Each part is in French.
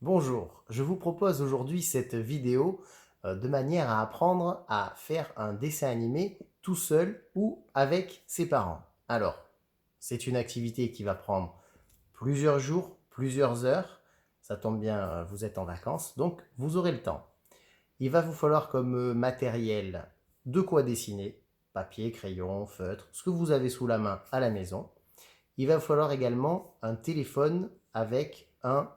Bonjour, je vous propose aujourd'hui cette vidéo de manière à apprendre à faire un dessin animé tout seul ou avec ses parents. Alors, c'est une activité qui va prendre plusieurs jours, plusieurs heures. Ça tombe bien, vous êtes en vacances, donc vous aurez le temps. Il va vous falloir comme matériel de quoi dessiner, papier, crayon, feutre, ce que vous avez sous la main à la maison. Il va vous falloir également un téléphone avec un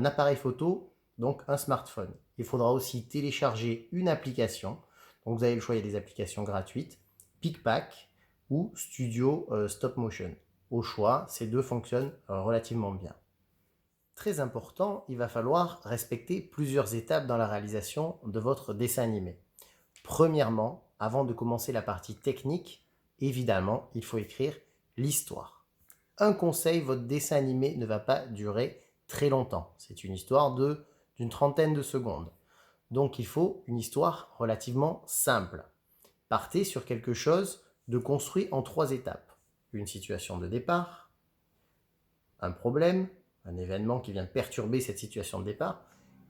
appareil photo, donc un smartphone. Il faudra aussi télécharger une application. Donc vous avez le choix, il y a des applications gratuites, PicPac ou Studio Stop Motion. Au choix, ces deux fonctionnent relativement bien. Très important, il va falloir respecter plusieurs étapes dans la réalisation de votre dessin animé. Premièrement, avant de commencer la partie technique, évidemment, il faut écrire l'histoire. Un conseil, votre dessin animé ne va pas durer très longtemps. C'est une histoire d'une trentaine de secondes. Donc il faut une histoire relativement simple. Partez sur quelque chose de construit en 3 étapes. Une situation de départ, un problème, un événement qui vient perturber cette situation de départ,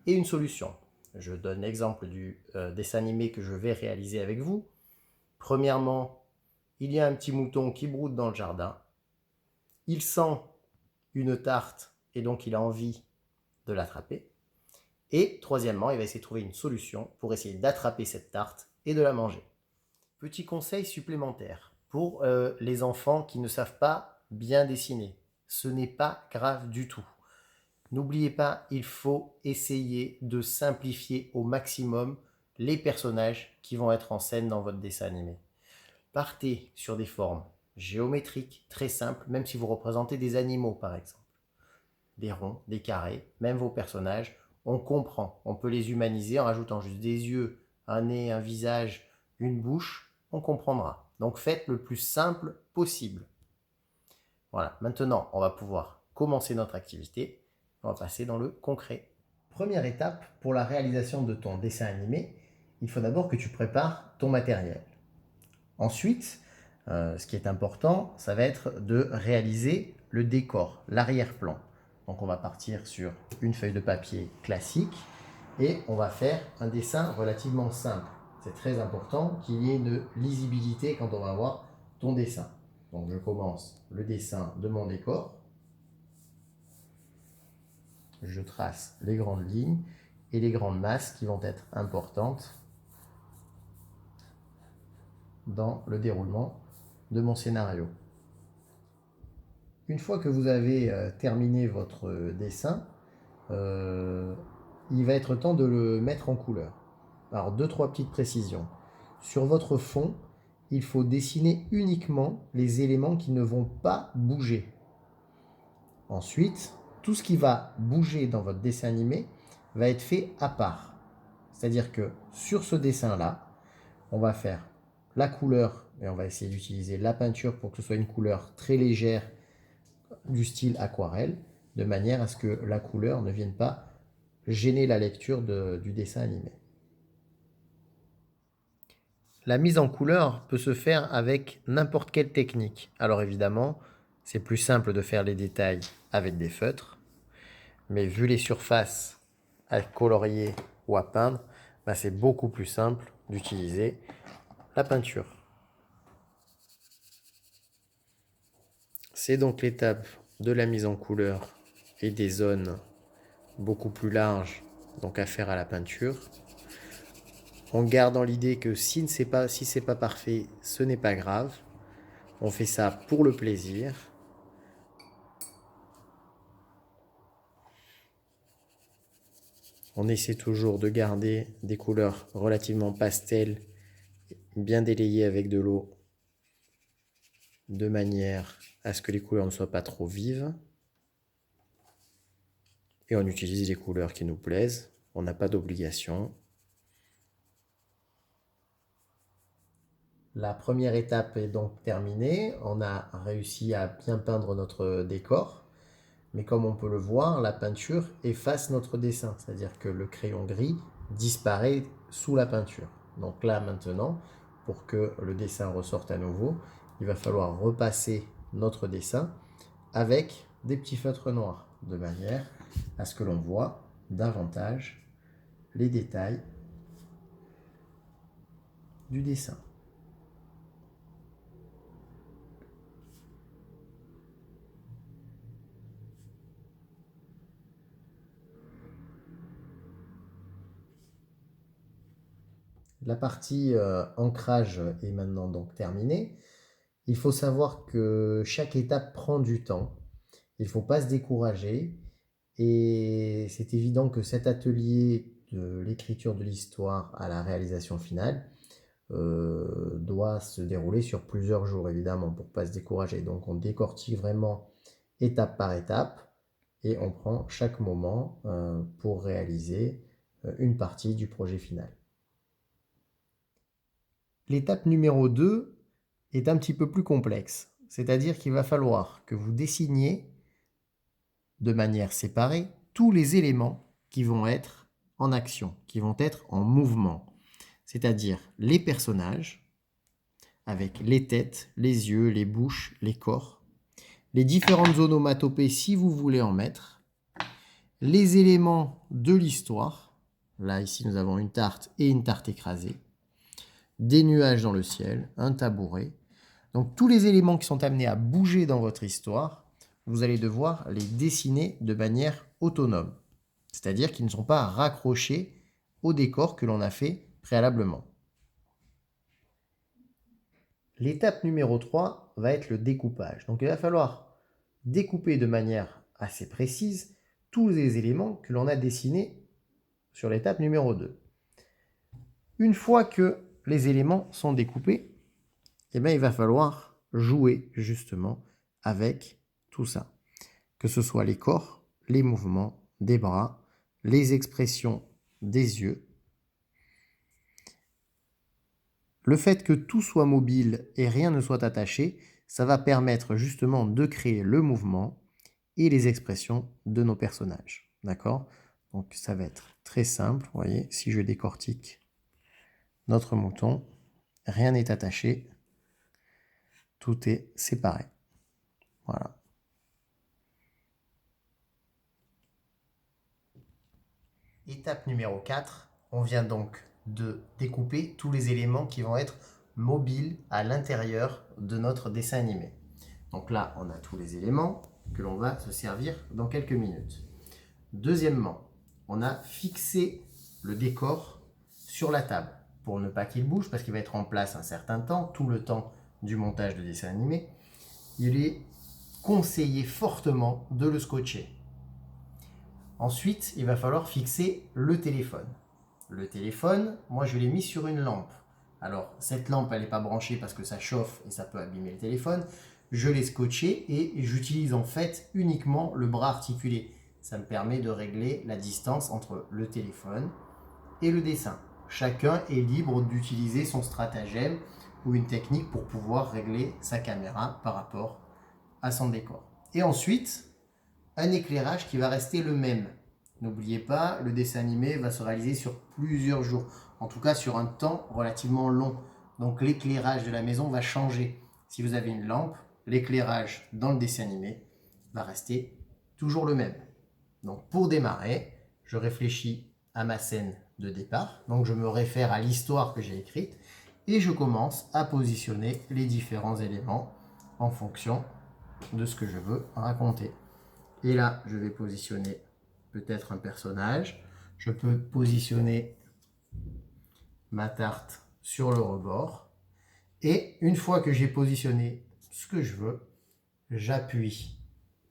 et une solution. Je donne l'exemple du dessin animé que je vais réaliser avec vous. Premièrement, il y a un petit mouton qui broude dans le jardin. Il sent une tarte et donc il a envie de l'attraper. Et troisièmement, il va essayer de trouver une solution pour essayer d'attraper cette tarte et de la manger. Petit conseil supplémentaire pour les enfants qui ne savent pas bien dessiner. Ce n'est pas grave du tout. N'oubliez pas, il faut essayer de simplifier au maximum les personnages qui vont être en scène dans votre dessin animé. Partez sur des formes géométriques très simples, même si vous représentez des animaux par exemple. Des ronds, des carrés, même vos personnages, on comprend. On peut les humaniser en rajoutant juste des yeux, un nez, un visage, une bouche, on comprendra. Donc faites le plus simple possible. Voilà, maintenant on va pouvoir commencer notre activité. On va passer dans le concret. Première étape pour la réalisation de ton dessin animé, il faut d'abord que tu prépares ton matériel. Ensuite, ce qui est important, ça va être de réaliser le décor, l'arrière-plan. Donc on va partir sur une feuille de papier classique et on va faire un dessin relativement simple. C'est très important qu'il y ait une lisibilité quand on va voir ton dessin. Donc je commence le dessin de mon décor. Je trace les grandes lignes et les grandes masses qui vont être importantes dans le déroulement de mon scénario. Une fois que vous avez terminé votre dessin, il va être temps de le mettre en couleur. Alors, 2-3 petites précisions. Sur votre fond, il faut dessiner uniquement les éléments qui ne vont pas bouger. Ensuite, tout ce qui va bouger dans votre dessin animé va être fait à part. C'est-à-dire que sur ce dessin-là, on va faire la couleur et on va essayer d'utiliser la peinture pour que ce soit une couleur très légère du style aquarelle, de manière à ce que la couleur ne vienne pas gêner la lecture du dessin animé. La mise en couleur peut se faire avec n'importe quelle technique. Alors évidemment, c'est plus simple de faire les détails avec des feutres, mais vu les surfaces à colorier ou à peindre, c'est beaucoup plus simple d'utiliser la peinture. C'est donc l'étape de la mise en couleur et des zones beaucoup plus larges donc à faire à la peinture. En gardant l'idée que si c'est pas parfait, ce n'est pas grave. On fait ça pour le plaisir. On essaie toujours de garder des couleurs relativement pastel, bien délayées avec de l'eau, de manière à ce que les couleurs ne soient pas trop vives. Et on utilise les couleurs qui nous plaisent. On n'a pas d'obligation. La première étape est donc terminée. On a réussi à bien peindre notre décor. Mais comme on peut le voir, la peinture efface notre dessin. C'est-à-dire que le crayon gris disparaît sous la peinture. Donc là maintenant, pour que le dessin ressorte à nouveau, il va falloir repasser notre dessin avec des petits feutres noirs, de manière à ce que l'on voit davantage les détails du dessin. La partie ancrage est maintenant donc terminée. Il faut savoir que chaque étape prend du temps. Il ne faut pas se décourager. Et c'est évident que cet atelier de l'écriture de l'histoire à la réalisation finale doit se dérouler sur plusieurs jours, évidemment, pour ne pas se décourager. Donc on décortique vraiment étape par étape et on prend chaque moment pour réaliser une partie du projet final. L'étape numéro 2 est un petit peu plus complexe, c'est-à-dire qu'il va falloir que vous dessiniez de manière séparée tous les éléments qui vont être en action, qui vont être en mouvement, c'est-à-dire les personnages, avec les têtes, les yeux, les bouches, les corps, les différentes onomatopées si vous voulez en mettre, les éléments de l'histoire, là ici nous avons une tarte et une tarte écrasée, des nuages dans le ciel, un tabouret. Donc tous les éléments qui sont amenés à bouger dans votre histoire, vous allez devoir les dessiner de manière autonome, c'est-à-dire qu'ils ne sont pas raccrochés au décor que l'on a fait préalablement. L'étape numéro 3 va être le découpage. Donc il va falloir découper de manière assez précise tous les éléments que l'on a dessinés sur l'étape numéro 2. Une fois que les éléments sont découpés, eh bien, il va falloir jouer justement avec tout ça. Que ce soit les corps, les mouvements des bras, les expressions des yeux. Le fait que tout soit mobile et rien ne soit attaché, ça va permettre justement de créer le mouvement et les expressions de nos personnages. D'accord? Donc ça va être très simple. Vous voyez, si je décortique notre mouton, rien n'est attaché, tout est séparé. Voilà. Étape numéro 4, on vient donc de découper tous les éléments qui vont être mobiles à l'intérieur de notre dessin animé. Donc là, on a tous les éléments que l'on va se servir dans quelques minutes. Deuxièmement, on a fixé le décor sur la table pour ne pas qu'il bouge parce qu'il va être en place un certain temps, tout le temps du montage de dessin animé. Il est conseillé fortement de le scotcher. Ensuite, il va falloir fixer le téléphone. Le téléphone, moi je l'ai mis sur une lampe. Alors, cette lampe, elle n'est pas branchée parce que ça chauffe et ça peut abîmer le téléphone. Je l'ai scotché et j'utilise en fait uniquement le bras articulé. Ça me permet de régler la distance entre le téléphone et le dessin. Chacun est libre d'utiliser son stratagème ou une technique pour pouvoir régler sa caméra par rapport à son décor. Et ensuite, un éclairage qui va rester le même. N'oubliez pas, le dessin animé va se réaliser sur plusieurs jours, en tout cas sur un temps relativement long. Donc l'éclairage de la maison va changer. Si vous avez une lampe, l'éclairage dans le dessin animé va rester toujours le même. Donc pour démarrer, je réfléchis à ma scène de départ, donc je me réfère à l'histoire que j'ai écrite et je commence à positionner les différents éléments en fonction de ce que je veux raconter. Et là, je vais positionner peut-être un personnage. Je peux positionner ma tarte sur le rebord. Et une fois que j'ai positionné ce que je veux, j'appuie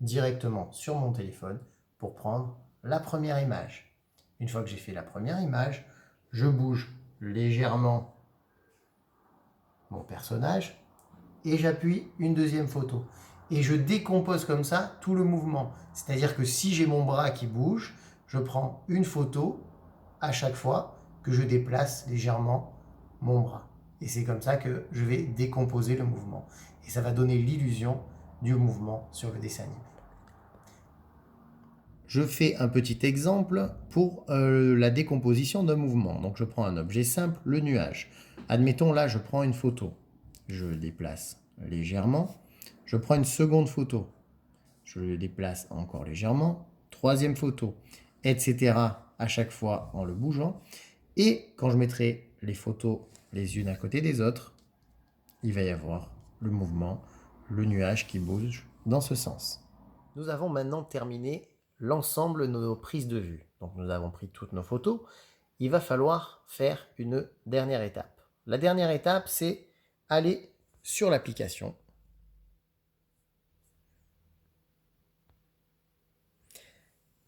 directement sur mon téléphone pour prendre la première image. Une fois que j'ai fait la première image, je bouge légèrement mon personnage et j'appuie une deuxième photo. Et je décompose comme ça tout le mouvement. C'est-à-dire que si j'ai mon bras qui bouge, je prends une photo à chaque fois que je déplace légèrement mon bras. Et c'est comme ça que je vais décomposer le mouvement. Et ça va donner l'illusion du mouvement sur le dessin animé. Je fais un petit exemple pour la décomposition d'un mouvement. Donc je prends un objet simple, le nuage. Admettons là, je prends une photo. Je le déplace légèrement. Je prends une seconde photo. Je le déplace encore légèrement. troisième photo, etc. à chaque fois en le bougeant. Et quand je mettrai les photos les unes à côté des autres, il va y avoir le mouvement, le nuage qui bouge dans ce sens. Nous avons maintenant terminé l'ensemble de nos prises de vue. Donc nous avons pris toutes nos photos. Il va falloir faire une dernière étape. La dernière étape, c'est aller sur l'application.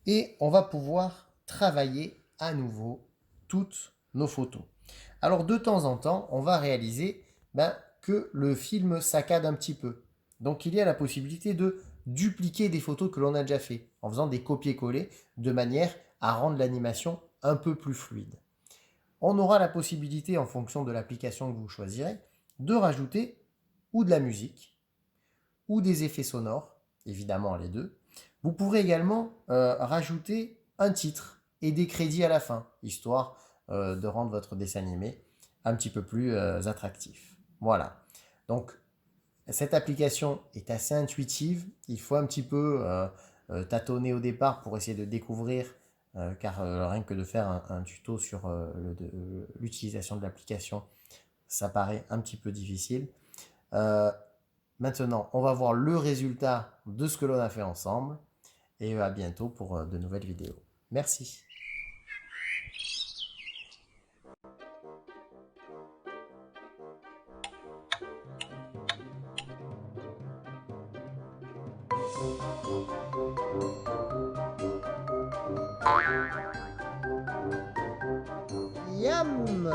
Et on va pouvoir travailler à nouveau toutes nos photos. Alors de temps en temps, on va réaliser que le film saccade un petit peu. Donc il y a la possibilité de dupliquer des photos que l'on a déjà fait en faisant des copier-coller de manière à rendre l'animation un peu plus fluide. On aura la possibilité, en fonction de l'application que vous choisirez, de rajouter ou de la musique ou des effets sonores, évidemment les deux. Vous pourrez également rajouter un titre et des crédits à la fin, histoire de rendre votre dessin animé un petit peu plus attractif. Voilà. Donc, cette application est assez intuitive. Il faut un petit peu tâtonner au départ pour essayer de découvrir, car rien que de faire un tuto sur l'utilisation de l'application, ça paraît un petit peu difficile. Maintenant, on va voir le résultat de ce que l'on a fait ensemble. Et à bientôt pour de nouvelles vidéos. Merci. Yum!